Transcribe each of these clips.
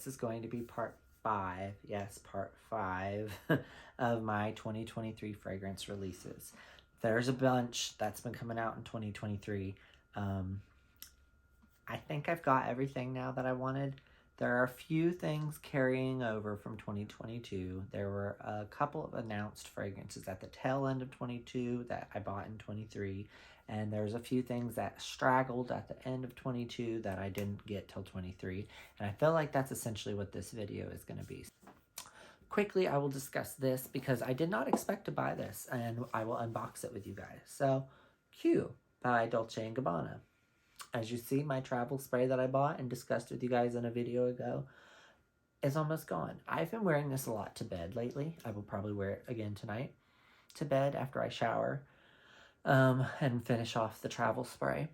This is going to be part 5, yes, part 5 of my 2023 fragrance releases. There's a bunch that's been coming out in 2023. I think I've got everything now that I wanted. There are a few things carrying over from 2022. There were a couple of announced fragrances at the tail end of 22 that I bought in 23. And there's a few things that straggled at the end of 22 that I didn't get till 23. And I feel like that's essentially what this video is going to be. Quickly, I will discuss this because I did not expect to buy this, and I will unbox it with you guys. So, Q by Dolce & Gabbana. As you see, my travel spray that I bought and discussed with you guys in a video ago is almost gone. I've been wearing this a lot to bed lately. I will probably wear it again tonight to bed after I shower and finish off the travel spray.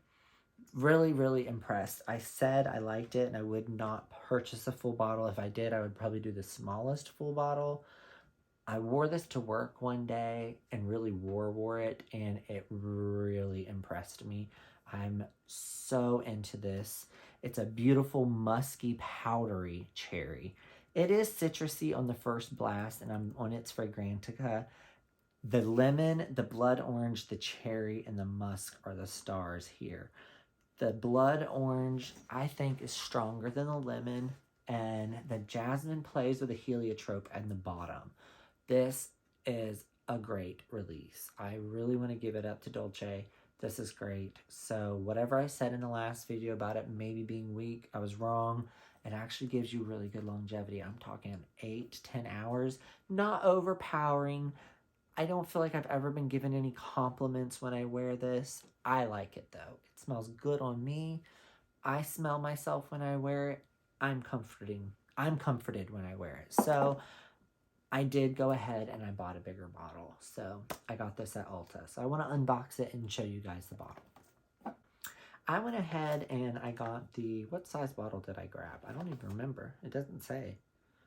Really, really impressed. I said I liked it and I would not purchase a full bottle. If I did, I would probably do the smallest full bottle. I wore this to work one day and really wore it, and it really impressed me. I'm so into this. It's a beautiful, musky, powdery cherry. It is citrusy on the first blast, and I'm on its Fragrantica. The lemon, the blood orange, the cherry, and the musk are the stars here. The blood orange, I think, is stronger than the lemon, and the jasmine plays with the heliotrope at the bottom. This is a great release. I really want to give it up to Dolce. This is great. So whatever I said in the last video about it maybe being weak, I was wrong. It actually gives you really good longevity. I'm talking 8 to 10 hours. Not overpowering. I don't feel like I've ever been given any compliments when I wear this. I like it though. It smells good on me. I smell myself when I wear it. I'm comforted when I wear it. So I did go ahead and I bought a bigger bottle. So I got this at Ulta. So I want to unbox it and show you guys the bottle. I went ahead and I got the, what size bottle did I grab? I don't even remember. It doesn't say.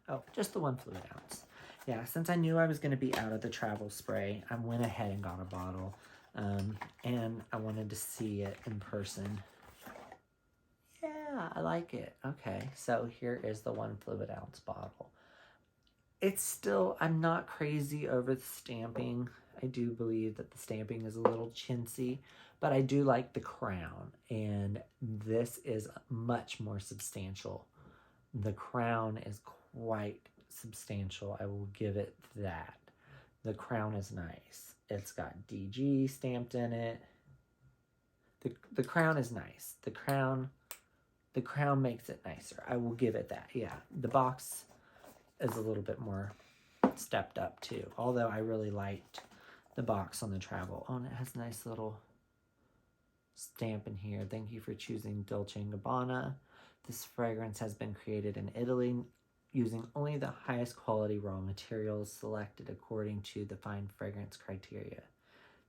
Oh, just the 1 fluid ounce. Yeah, since I knew I was going to be out of the travel spray, I went ahead and got a bottle. And I wanted to see it in person. Yeah, I like it. Okay, so here is the 1 fluid ounce bottle. It's still, I'm not crazy over the stamping. I do believe that the stamping is a little chintzy, but I do like the crown, and this is much more substantial. The crown is quite substantial. I will give it that. The crown is nice. It's got DG stamped in it. The crown is nice. The crown makes it nicer. I will give it that. Yeah, the box is a little bit more stepped up too. Although I really liked the box on the travel. Oh, and it has a nice little stamp in here. Thank you for choosing Dolce & Gabbana. This fragrance has been created in Italy using only the highest quality raw materials selected according to the fine fragrance criteria.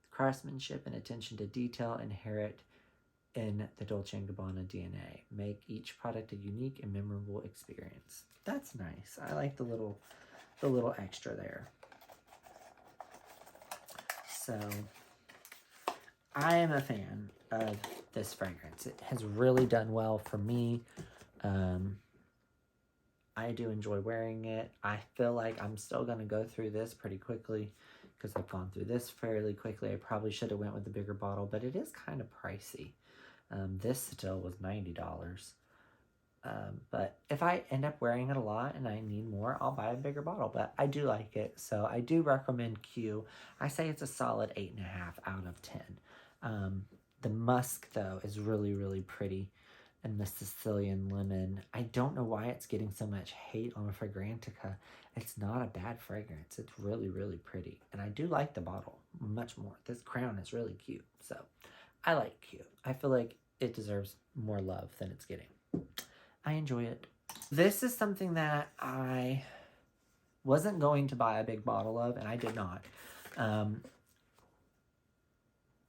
The craftsmanship and attention to detail inherent in the Dolce & Gabbana DNA make each product a unique and memorable experience. That's nice. I like the little extra there. So I am a fan of this fragrance. It has really done well for me. I do enjoy wearing it. I feel like I'm still going to go through this pretty quickly because I've gone through this fairly quickly. I probably should have went with the bigger bottle, but it is kind of pricey. This still was $90. But if I end up wearing it a lot and I need more, I'll buy a bigger bottle. But I do like it, so I do recommend Q. I say it's a solid 8.5 out of 10. The musk, though, is really, really pretty. And the Sicilian lemon, I don't know why it's getting so much hate on Fragrantica. It's not a bad fragrance. It's really, really pretty. And I do like the bottle much more. This crown is really cute. So I like Q. I feel like it deserves more love than it's getting. I enjoy it. This is something that I wasn't going to buy a big bottle of, and I did not.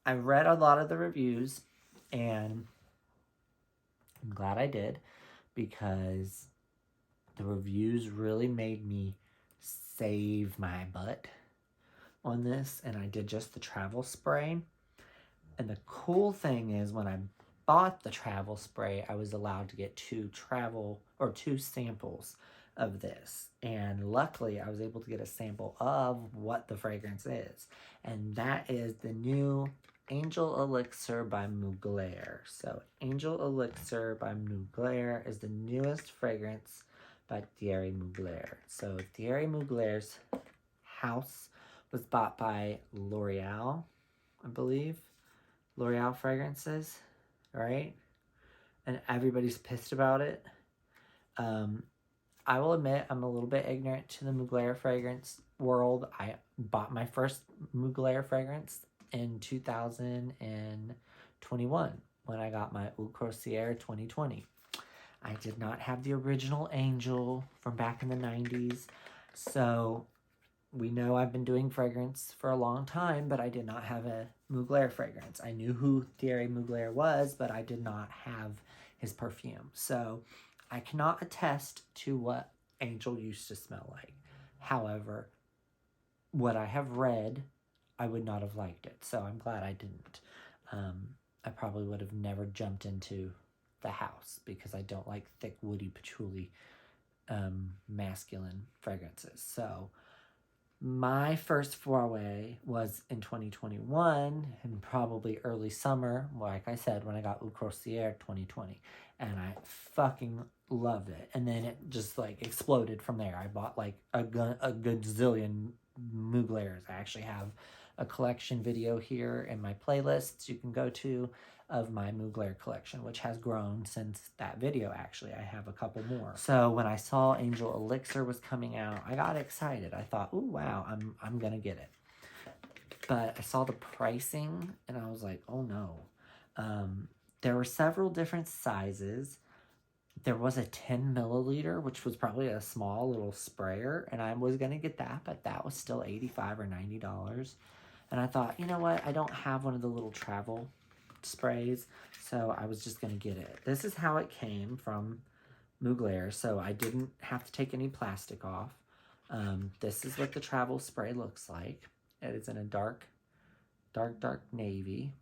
I read a lot of the reviews, and I'm glad I did, because the reviews really made me save my butt on this, and I did just the travel spray. And the cool thing is when I bought the travel spray, I was allowed to get two samples of this. And luckily, I was able to get a sample of what the fragrance is. And that is the new Angel Elixir by Mugler. So Angel Elixir by Mugler is the newest fragrance by Thierry Mugler. So Thierry Mugler's house was bought by L'Oreal, I believe. L'Oreal fragrances, right? And everybody's pissed about it. I will admit I'm a little bit ignorant to the Mugler fragrance world. I bought my first Mugler fragrance in 2021 when I got my Eau Croisière 2020. I did not have the original Angel from back in the 90s. So we know I've been doing fragrance for a long time, but I did not have a Mugler fragrance. I knew who Thierry Mugler was, but I did not have his perfume. So I cannot attest to what Angel used to smell like. However, what I have read, I would not have liked it. So I'm glad I didn't. I probably would have never jumped into the house because I don't like thick, woody, patchouli, masculine fragrances. So my first foray was in 2021 and probably early summer, like I said, when I got Eau Croisière 2020. And I fucking loved it. And then it just like exploded from there. I bought like a good zillion Muglers. I actually have a collection video here in my playlists you can go to of my Mugler collection, which has grown since that video. Actually, I have a couple more. So when I saw Angel Elixir was coming out, I got excited. I thought, oh wow, I'm gonna get it. But I saw the pricing and I was like, oh no. There were several different sizes. There was a 10 milliliter, which was probably a small little sprayer, and I was gonna get that, but that was still $85 or $90. And I thought, you know what? I don't have one of the little travel sprays, so I was just gonna get it. This is how it came from Mugler, so I didn't have to take any plastic off. This is what the travel spray looks like. It is in a dark navy.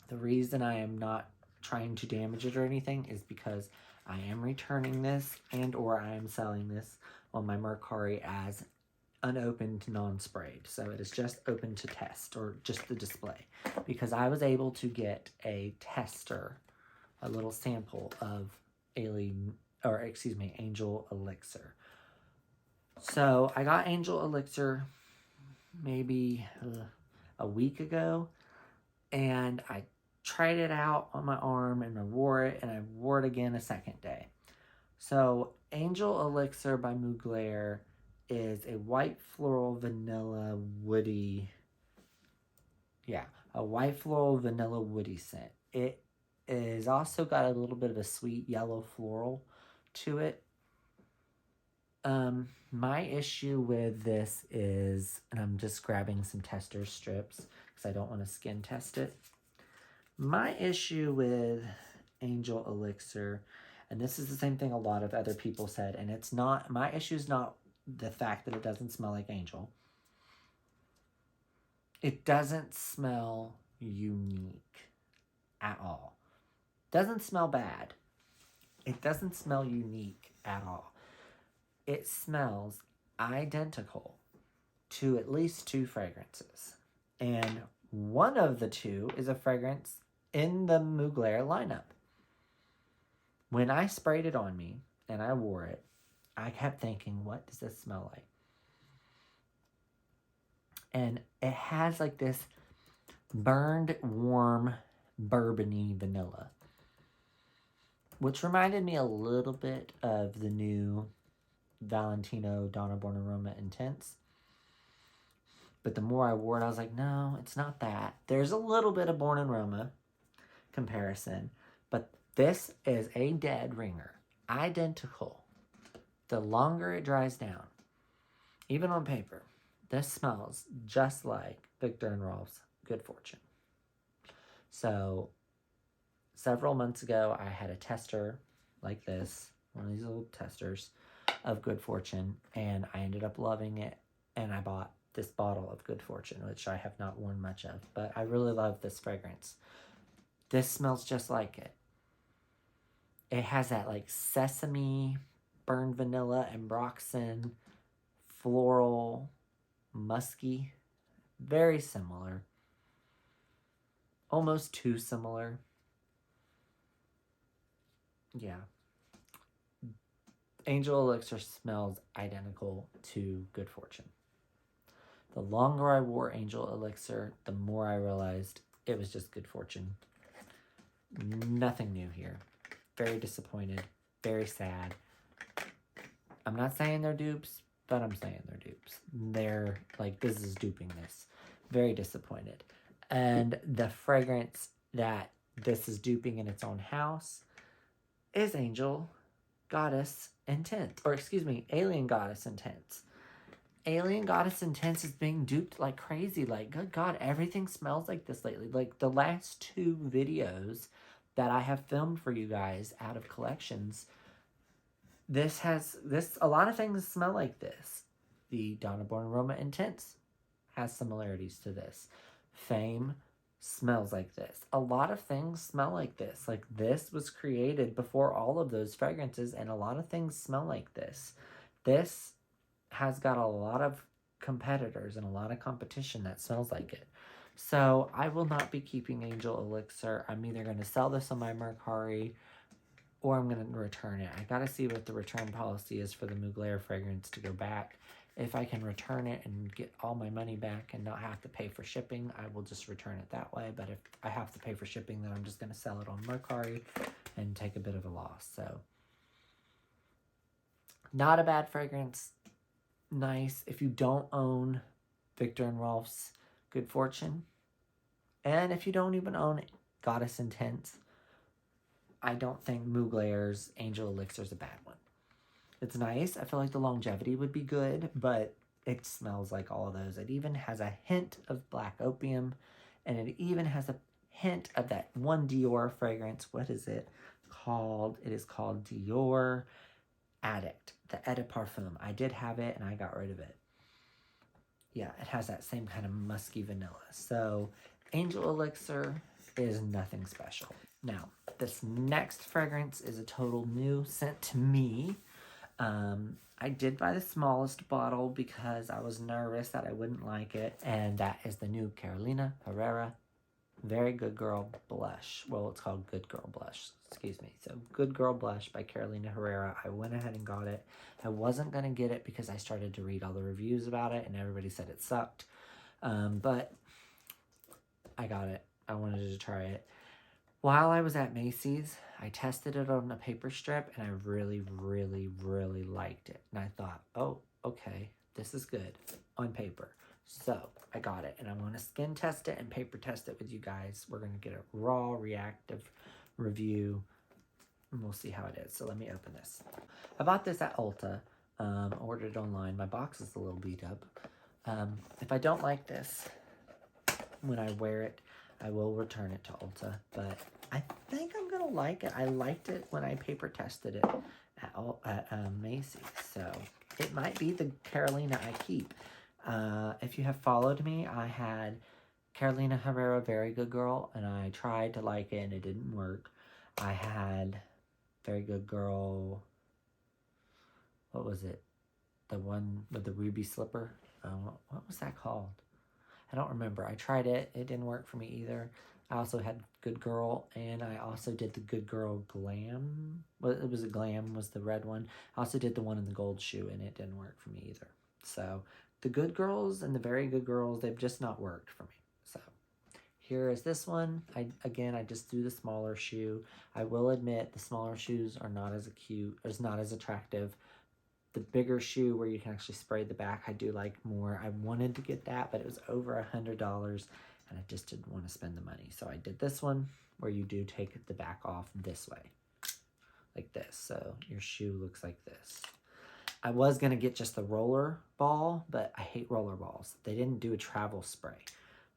The reason I am not trying to damage it or anything is because I am returning this and or I am selling this on my Mercari as unopened, non-sprayed. So it is just open to test or just the display, because I was able to get a tester, a little sample of Angel Elixir. So I got Angel Elixir maybe a week ago, and I tried it out on my arm and I wore it, and I wore it again a second day. So Angel Elixir by Mugler is a white floral vanilla woody, a white floral vanilla woody scent. It is also got a little bit of a sweet yellow floral to it. My issue with this is, and I'm just grabbing some tester strips because I don't want to skin test it. My issue with Angel Elixir, and this is the same thing a lot of other people said, and it's not, my issue is not the fact that it doesn't smell like Angel. It doesn't smell unique at all. Doesn't smell bad. It doesn't smell unique at all. It smells identical to at least two fragrances. And one of the two is a fragrance in the Mugler lineup. When I sprayed it on me and I wore it, I kept thinking, what does this smell like? And it has like this burned, warm, bourbony vanilla, which reminded me a little bit of the new Valentino Donna Bornaroma Intense. But the more I wore it, I was like, no, it's not that. There's a little bit of Born and Roma comparison, but this is a dead ringer. Identical. The longer it dries down, even on paper, this smells just like Viktor and Rolf's Good Fortune. So several months ago, I had a tester like this, one of these little testers of Good Fortune, and I ended up loving it, and I bought this bottle of Good Fortune, which I have not worn much of, but I really love this fragrance. This smells just like it. It has that like sesame, burned vanilla, ambroxan, floral, musky. Very similar. Almost too similar. Yeah. Angel Elixir smells identical to Good Fortune. The longer I wore Angel Elixir, the more I realized it was just Good Fortune. Nothing new here. Very disappointed. Very sad. I'm not saying they're dupes, but I'm saying they're dupes. They're like, this is duping this. Very disappointed. And the fragrance that this is duping in its own house is Angel Goddess Intense. Or excuse me, Alien Goddess Intense. Alien Goddess Intense is being duped like crazy. Like, good God, everything smells like this lately. Like, the last 2 videos that I have filmed for you guys out of collections, a lot of things smell like this. The Donna Born Aroma Intense has similarities to this. Fame smells like this. A lot of things smell like this. Like, this was created before all of those fragrances, and a lot of things smell like this. This has got a lot of competitors and a lot of competition that smells like it. So I will not be keeping Angel Elixir. I'm either going to sell this on my Mercari or I'm going to return it. I got to see what the return policy is for the Mugler fragrance to go back. If I can return it and get all my money back and not have to pay for shipping, I will just return it that way. But if I have to pay for shipping, then I'm just going to sell it on Mercari and take a bit of a loss. So, not a bad fragrance. Nice. If you don't own Viktor and Rolf's Good Fortune, and if you don't even own Goddess Intense, I don't think Mugler's Angel Elixir is a bad one. It's nice. I feel like the longevity would be good, but it smells like all of those. It even has a hint of black opium, and it even has a hint of that one Dior fragrance. What is it called? It is called Dior Addict, the Eau de Parfum. I did have it, and I got rid of it. Yeah, it has that same kind of musky vanilla. So, Angel Elixir is nothing special. Now, this next fragrance is a total new scent to me. I did buy the smallest bottle because I was nervous that I wouldn't like it. And that is the new Carolina Herrera Very Good Girl Blush. Well, it's called Good Girl Blush. Excuse me. So, Good Girl Blush by Carolina Herrera. I went ahead and got it. I wasn't going to get it because I started to read all the reviews about it and everybody said it sucked. But I got it. I wanted to try it. While I was at Macy's, I tested it on a paper strip, and I really, really, really liked it. And I thought, oh, okay, this is good on paper. So I got it, and I'm going to skin test it and paper test it with you guys. We're going to get a raw, reactive review, and we'll see how it is. So let me open this. I bought this at Ulta. Ordered it online. My box is a little beat up. If I don't like this when I wear it, I will return it to Ulta, but I think I'm going to like it. I liked it when I paper tested it at Macy's, so it might be the Carolina I keep. If you have followed me, I had Carolina Herrera Very Good Girl, and I tried to like it, and it didn't work. I had Very Good Girl, what was it? The one with the ruby slipper? What was that called? I don't remember. I tried it. It didn't work for me either. I also had Good Girl, and I also did the Good Girl Glam. Well, it was a Glam, was the red one. I also did the one in the gold shoe, and it didn't work for me either. So, the Good Girls and the Very Good Girls, they've just not worked for me. So, here is this one. I just do the smaller shoe. I will admit the smaller shoes are not as cute, or not as attractive. The bigger shoe where you can actually spray the back, I do like more. I wanted to get that, but it was over $100, and I just didn't want to spend the money. So I did this one where you do take the back off this way, like this. So your shoe looks like this. I was going to get just the roller ball, but I hate roller balls. They didn't do a travel spray,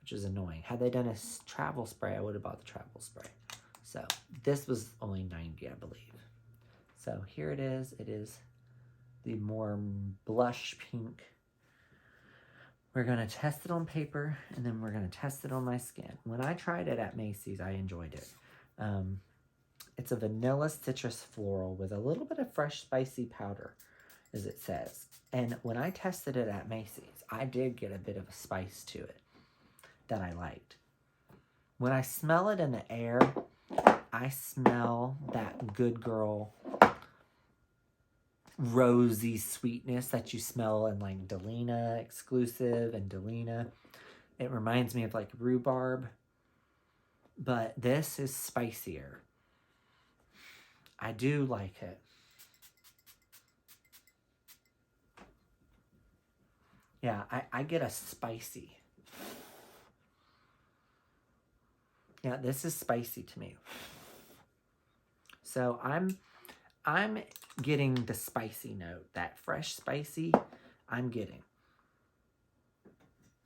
which is annoying. Had they done a travel spray, I would have bought the travel spray. So this was only $90, I believe. So here it is. It is the more blush pink. We're going to test it on paper, and then we're going to test it on my skin. When I tried it at Macy's, I enjoyed it. It's a vanilla citrus floral with a little bit of fresh spicy powder, as it says. And when I tested it at Macy's, I did get a bit of a spice to it that I liked. When I smell it in the air, I smell that good girl rosy sweetness that you smell in like Delina Exclusive and Delina. It reminds me of like rhubarb, but this is spicier. I do like it. Yeah, I get a spicy. Yeah, this is spicy to me. So I'm getting the spicy note. That fresh spicy, I'm getting.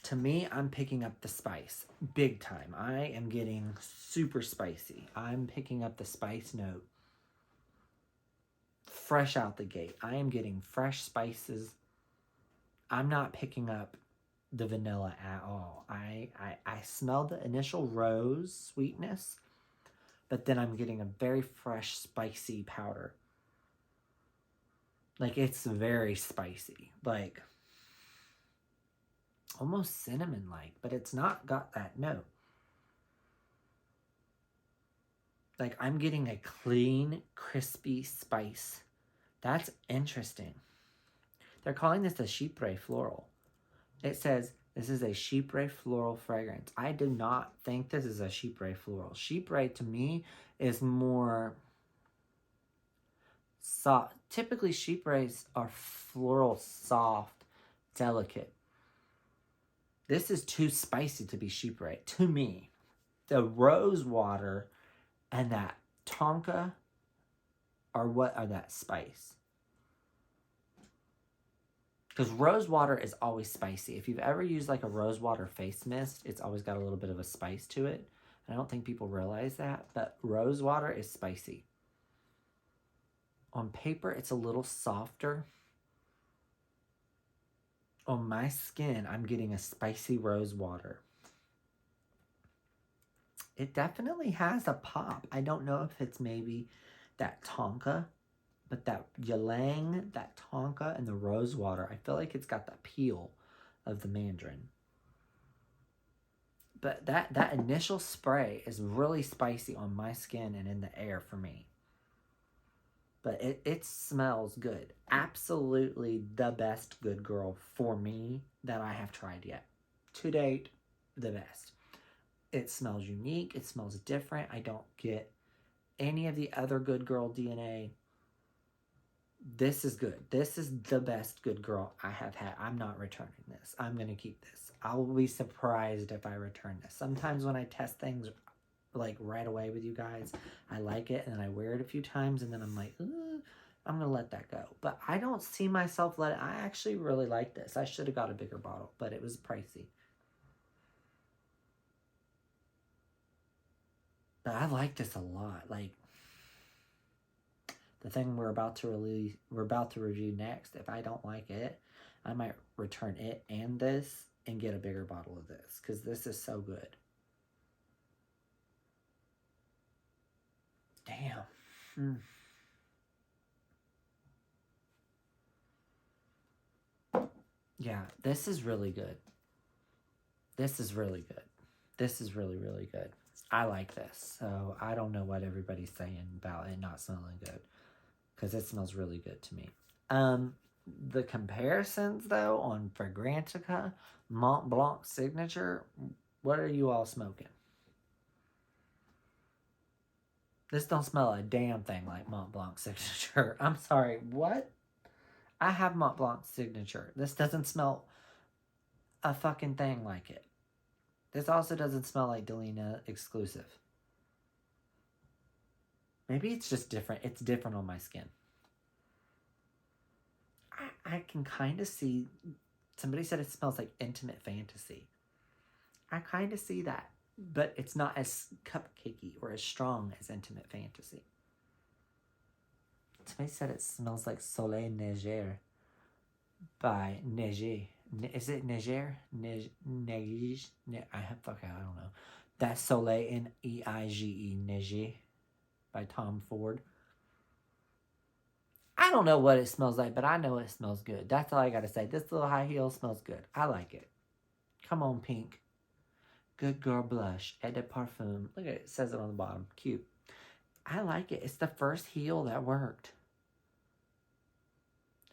To me, I'm picking up the spice. Big time. I am getting super spicy. I'm picking up the spice note. Fresh out the gate. I am getting fresh spices. I'm not picking up the vanilla at all. I smell the initial rose sweetness, but then I'm getting a very fresh, spicy powder. Like, it's very spicy. Like, almost cinnamon-like, but it's not got that note. Like, I'm getting a clean, crispy spice. That's interesting. They're calling this a chypre floral. It says this is a chypre floral fragrance. I do not think this is a chypre floral. Chypre to me is more soft. Typically, chypres are floral, soft, delicate. This is too spicy to be chypre to me. The rose water and that tonka are what are that spice. Because rose water is always spicy. If you've ever used like a rose water face mist, it's always got a little bit of a spice to it. I don't think people realize that, but rose water is spicy. On paper, it's a little softer. On my skin, I'm getting a spicy rose water. It definitely has a pop. I don't know if it's maybe that tonka, but that ylang, that tonka, and the rose water, I feel like it's got the peel of the mandarin. But that initial spray is really spicy on my skin and in the air for me. But it smells good. Absolutely the best good girl for me that I have tried yet. To date, the best. It smells unique. It smells different. I don't get any of the other good girl DNA. This is good. This is the best good girl I have had. I'm not returning this. I'm going to keep this. I will be surprised if I return this. Sometimes when I test things like right away with you guys, I like it and then I wear it a few times and then I'm like, I'm going to let that go. But I don't see myself letting. I actually really like this. I should have got a bigger bottle, but it was pricey. But I like this a lot. Like, the thing we're about to review next, if I don't like it, I might return it and this and get a bigger bottle of this because this is so good. Damn. Yeah, this is really good. This is really good. This is really, really good. I like this. So I don't know what everybody's saying about it not smelling good. Because it smells really good to me. The comparisons, though, on Fragrantica, Mont Blanc Signature, what are you all smoking? This don't smell a damn thing like Mont Blanc Signature. I'm sorry, what? I have Mont Blanc Signature. This doesn't smell a fucking thing like it. This also doesn't smell like Delina Exclusive. Maybe it's just different. It's different on my skin. I can kind of see, somebody said it smells like Intimate Fantasy. I kind of see that, but it's not as cupcakey or as strong as Intimate Fantasy. Somebody said it smells like Soleil Neige by Neige. Is it Neige? Neige? I don't know. That's Soleil, Neige, Neige. by Tom Ford. I don't know what it smells like, but I know it smells good. That's all I got to say. This little high heel smells good. I like it. Come on, pink. Good girl blush. Eau de parfum. Look at it. It says it on the bottom. Cute. I like it. It's the first heel that worked.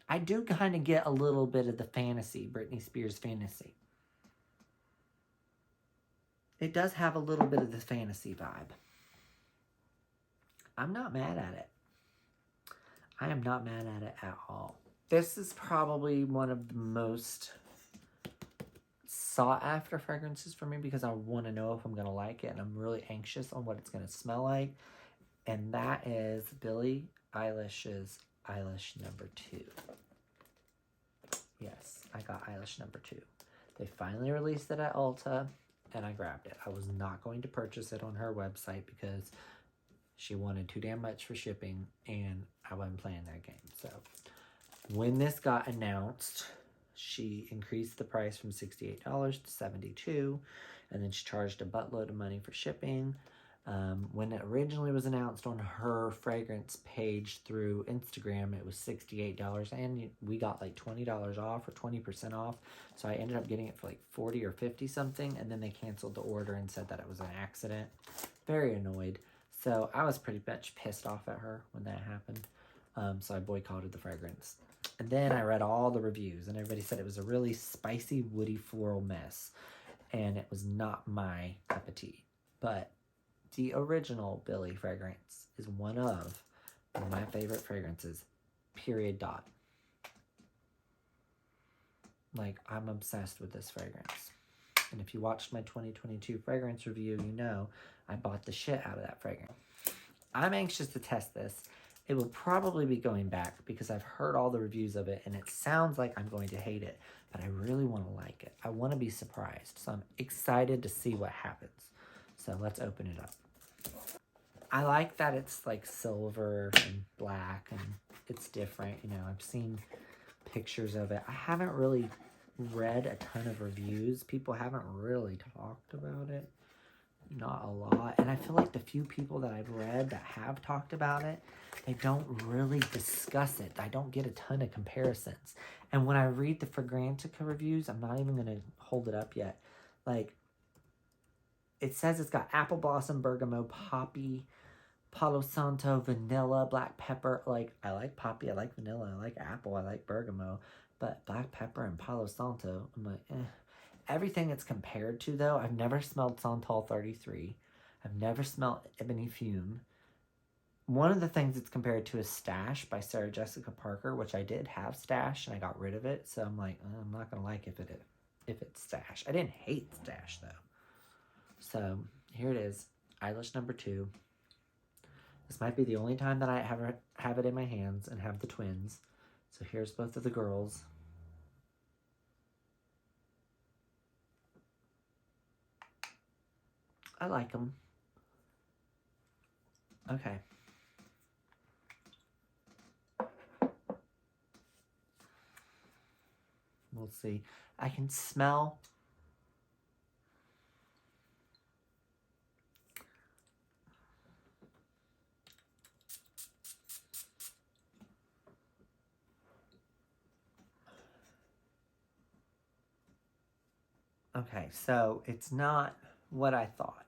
I do kind of get a little bit of the fantasy, Britney Spears fantasy. It does have a little bit of the fantasy vibe. I'm not mad at it. I am not mad at it at all. This is probably one of the most sought after fragrances for me because I want to know if I'm going to like it, and I'm really anxious on what it's going to smell like. And that is Billie Eilish's Eilish No. 2. Yes, I got Eilish No. 2. They finally released it at Ulta, and I grabbed it. I was not going to purchase it on her website because she wanted too damn much for shipping, and I wasn't playing that game. So when this got announced, she increased the price from $68 to $72, and then she charged a buttload of money for shipping. When it originally was announced on her fragrance page through Instagram, it was $68, and we got like $20 off or 20% off. So I ended up getting it for like 40 or 50 something, and then they canceled the order and said that it was an accident. Very annoyed. So I was pretty much pissed off at her when that happened. So I boycotted the fragrance. And then I read all the reviews, and everybody said it was a really spicy, woody, floral mess. And it was not my cup of tea. But the original Billie fragrance is one of my favorite fragrances, period, dot. Like, I'm obsessed with this fragrance. And if you watched my 2022 fragrance review, you know I bought the shit out of that fragrance. I'm anxious to test this. It will probably be going back because I've heard all the reviews of it and it sounds like I'm going to hate it, but I really want to like it. I want to be surprised. So I'm excited to see what happens. So let's open it up. I like that it's like silver and black and it's different. You know, I've seen pictures of it. I haven't really read a ton of reviews. People haven't really talked about it. Not a lot. And I feel like the few people that I've read that have talked about it, they don't really discuss it. I don't get a ton of comparisons. And when I read the Fragrantica reviews, I'm not even going to hold it up yet. Like, it says it's got apple blossom, bergamot, poppy, Palo Santo, vanilla, black pepper. Like, I like poppy, I like vanilla, I like apple, I like bergamot. But black pepper and Palo Santo, I'm like, eh. Everything it's compared to, though, I've never smelled Santal 33. I've never smelled Ebony Fume. One of the things it's compared to is Stash by Sarah Jessica Parker, which I did have Stash, and I got rid of it. So I'm like, I'm not going to like if it's Stash. I didn't hate Stash, though. So here it is, Eilish No. 2. This might be the only time that I have it in my hands and have the twins. So here's both of the girls. I like them. Okay. We'll see. I can smell. Okay, so it's not what I thought.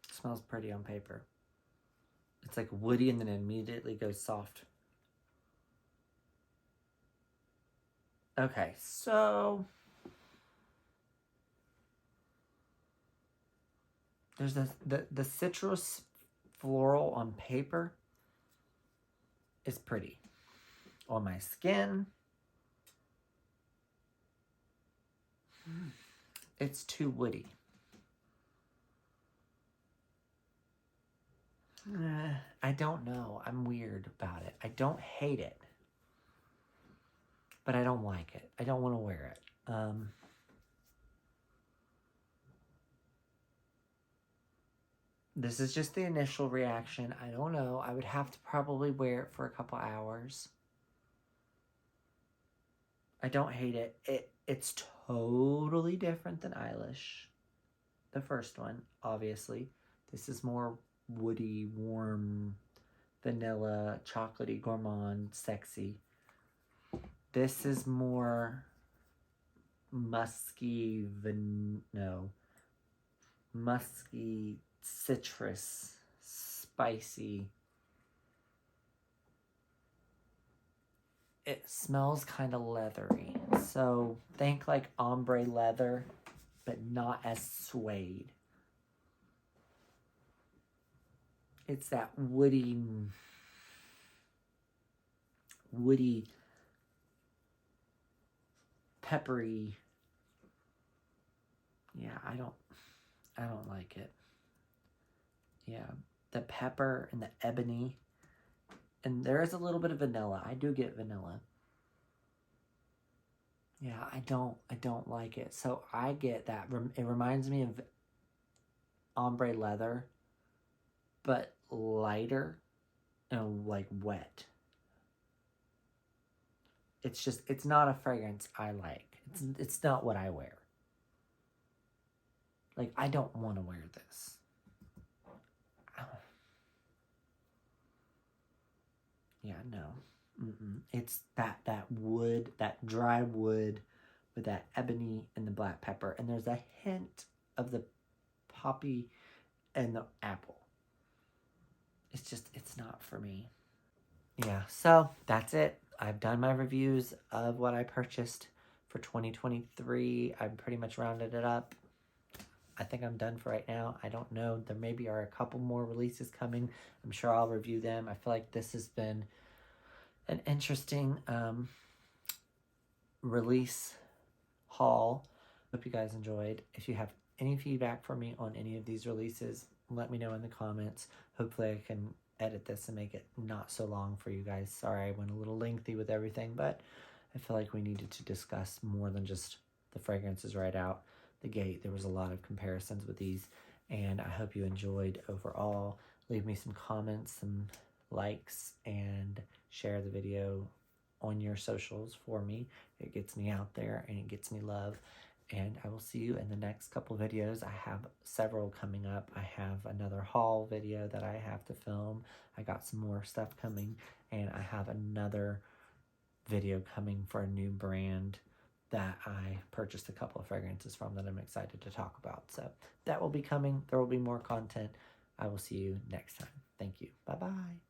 It smells pretty on paper. It's like woody and then immediately goes soft. Okay, so there's the citrus floral on paper is pretty. On my skin, it's too woody. I don't know. I'm weird about it. I don't hate it. but I don't like it. I don't want to wear it. This is just the initial reaction. I don't know. I would have to probably wear it for a couple hours. I don't hate it. It's totally different than Eilish. The first one, obviously. This is more woody, warm, vanilla, chocolatey, gourmand, sexy. This is more musky, musky, citrus, spicy. It smells kind of leathery. So think like ombre leather, but not as suede. It's that woody, peppery. Yeah, I don't like it. Yeah, the pepper and the ebony. And there is a little bit of vanilla. I do get vanilla. Yeah, I don't like it. So I get that. It reminds me of ombre leather, but lighter and like wet. It's not a fragrance I like. It's not what I wear. Like, I don't want to wear this. Yeah, no. It's that wood, that dry wood with that ebony and the black pepper. And there's a hint of the poppy and the apple. It's not for me. Yeah, so that's it. I've done my reviews of what I purchased for 2023. I've pretty much rounded it up. I think I'm done for right now. I don't know. There maybe are a couple more releases coming. I'm sure I'll review them. I feel like this has been an interesting release haul. Hope you guys enjoyed. If you have any feedback for me on any of these releases, let me know in the comments. Hopefully I can edit this and make it not so long for you guys. Sorry I went a little lengthy with everything, but I feel like we needed to discuss more than just the fragrances right out the gate. There was a lot of comparisons with these, and I hope you enjoyed overall. Leave me some comments, some likes, and share the video on your socials for me. It gets me out there and it gets me love. And I will see you in the next couple videos. I have several coming up. I have another haul video that I have to film. I got some more stuff coming, and I have another video coming for a new brand that I purchased a couple of fragrances from that I'm excited to talk about. So that will be coming. There will be more content. I will see you next time. Thank you. Bye-bye.